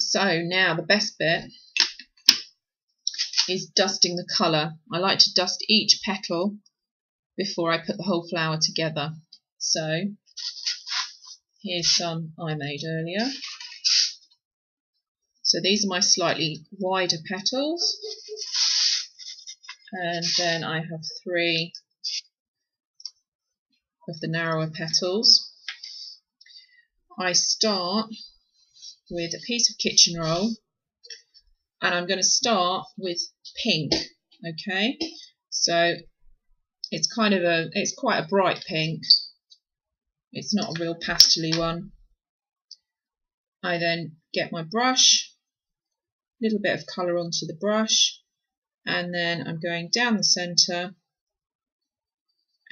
So now the best bit is dusting the colour. I like to dust each petal before I put the whole flower together. So here's some I made earlier. So these are my slightly wider petals, and then I have 3 of the narrower petals. I start with a piece of kitchen roll, and I'm going to start with pink. Okay, so it's quite a bright pink. It's not a real pastel-y one. I then get my brush, a little bit of colour onto the brush, and then I'm going down the centre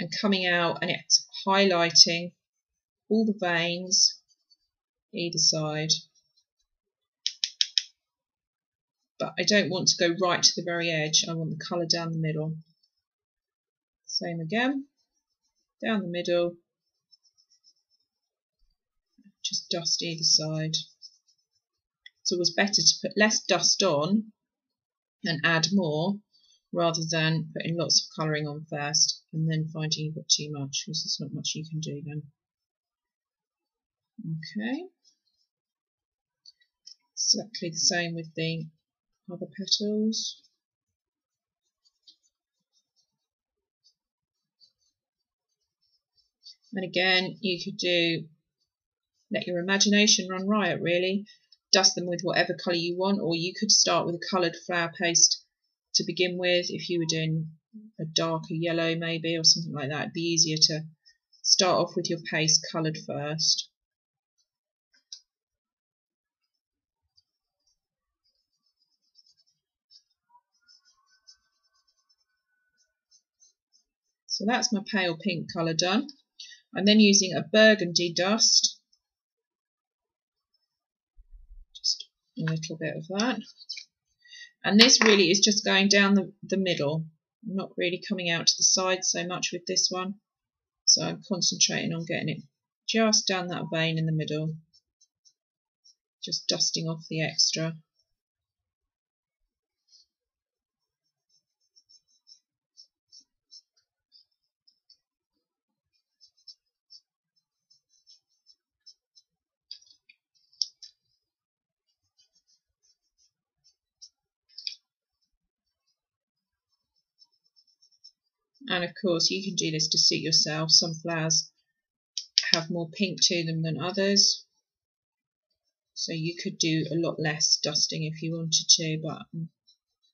and coming out, and it's highlighting all the veins either side. But I don't want to go right to the very edge. I want the colour down the middle. Same again, down the middle. Just dust either side. It's always better to put less dust on and add more, rather than putting lots of colouring on first and then finding you've got too much, because there's not much you can do then. Okay, exactly the same with the other petals. And again, you could let your imagination run riot really. Dust them with whatever colour you want, or you could start with a coloured flower paste to begin with. If you were doing a darker yellow maybe, or something like that, it'd be easier to start off with your paste coloured first. So that's my pale pink colour done. I'm then using a burgundy dust, just a little bit of that, and this really is just going down the middle. I'm not really coming out to the side so much with this one, so I'm concentrating on getting it just down that vein in the middle, just dusting off the extra. And of course you can do this to suit yourself. Some flowers have more pink to them than others, so you could do a lot less dusting if you wanted to, but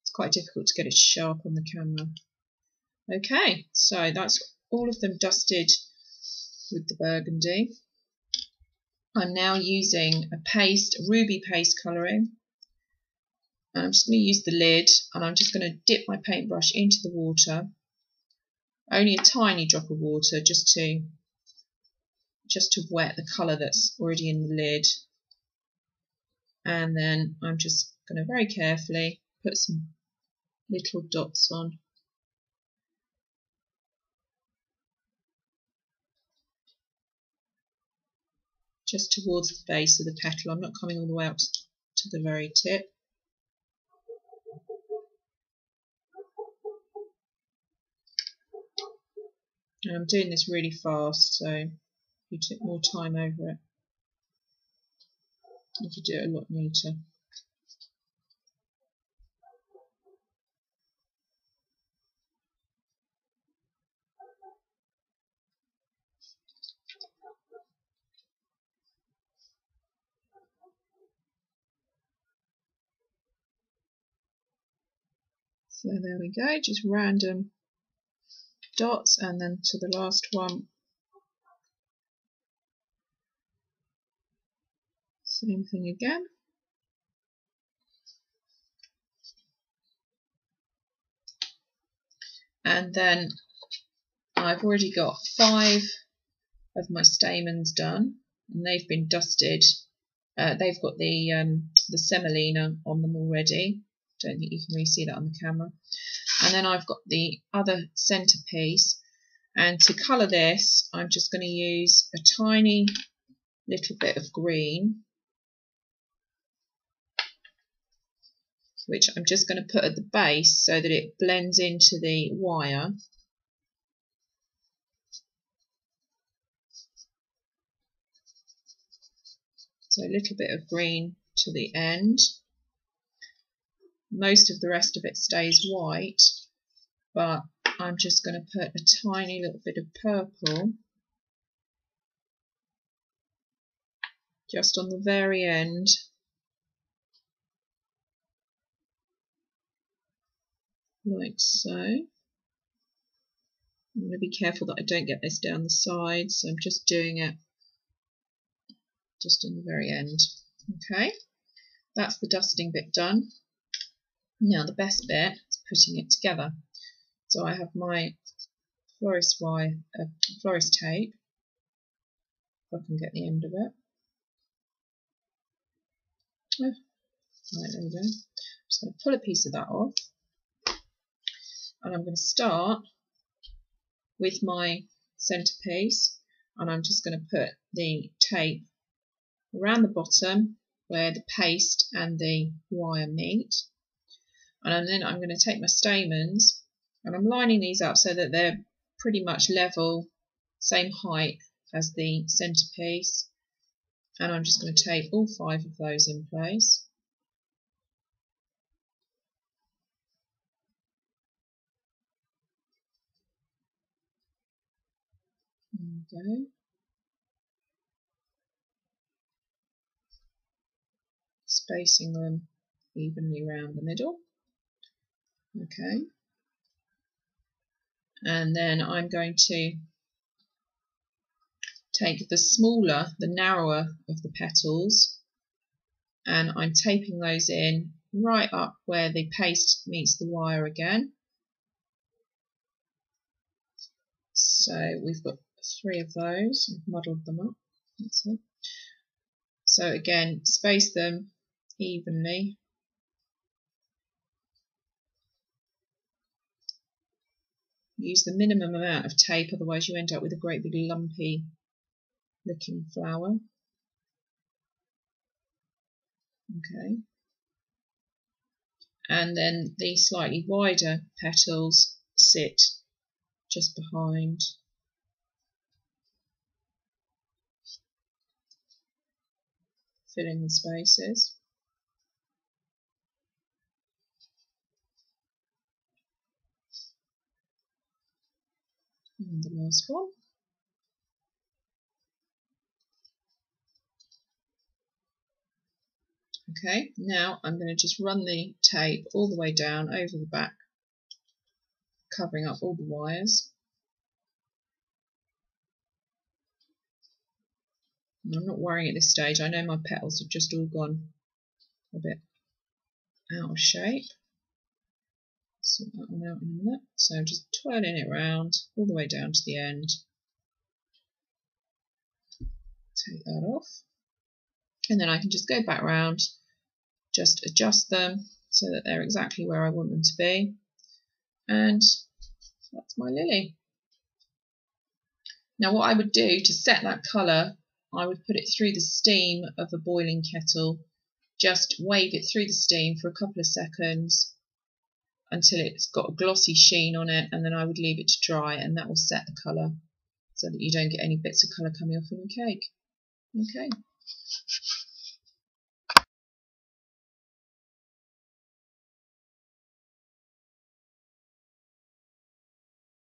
it's quite difficult to get it sharp on the camera. Okay, so that's all of them dusted with the burgundy. I'm now using a ruby paste colouring, and I'm just going to use the lid, and I'm just going to dip my paintbrush into the water, only a tiny drop of water, just to wet the colour that's already in the lid. And then I'm just going to very carefully put some little dots on. Just towards the base of the petal. I'm not coming all the way up to the very tip. And I'm doing this really fast, so if you took more time over it, you could do it a lot neater. So there we go, just random dots, and then to the last one, same thing again. And then I've already got 5 of my stamens done, and they've been dusted. They've got the semolina on them already. Don't think you can really see that on the camera. And then I've got the other centerpiece, and to colour this I'm just going to use a tiny little bit of green, which I'm just going to put at the base so that it blends into the wire. So a little bit of green to the end. Most of the rest of it stays white, but I'm just going to put a tiny little bit of purple just on the very end. Like so. I'm going to be careful that I don't get this down the side, so I'm just doing it just on the very end. Okay, that's the dusting bit done. Now the best bit is putting it together. So I have my florist tape, if I can get the end of it. Oh, right, there we go. I'm just going to pull a piece of that off, and I'm going to start with my centerpiece, and I'm just going to put the tape around the bottom where the paste and the wire meet, and then I'm going to take my stamens, and I'm lining these up so that they're pretty much level, same height as the centerpiece, and I'm just going to tape all 5 of those in place. There we go. Spacing them evenly around the middle. Okay. And then I'm going to take the smaller, the narrower of the petals, and I'm taping those in right up where the paste meets the wire again. So we've got 3 of those. I've muddled them up. That's it. So again, space them evenly. Use the minimum amount of tape, otherwise you end up with a great big lumpy looking flower. Okay. And then the slightly wider petals sit just behind. Fill in the spaces. And the last one. Okay, now I'm going to just run the tape all the way down over the back, covering up all the wires. And I'm not worrying at this stage. I know my petals have just all gone a bit out of shape. Sort that one out in a minute. So I'm just twirling it round all the way down to the end. Take that off. And then I can just go back round, just adjust them so that they're exactly where I want them to be. And that's my lily. Now what I would do to set that colour, I would put it through the steam of a boiling kettle, just wave it through the steam for a couple of seconds until it's got a glossy sheen on it, and then I would leave it to dry, and that will set the colour so that you don't get any bits of colour coming off in the cake. Okay.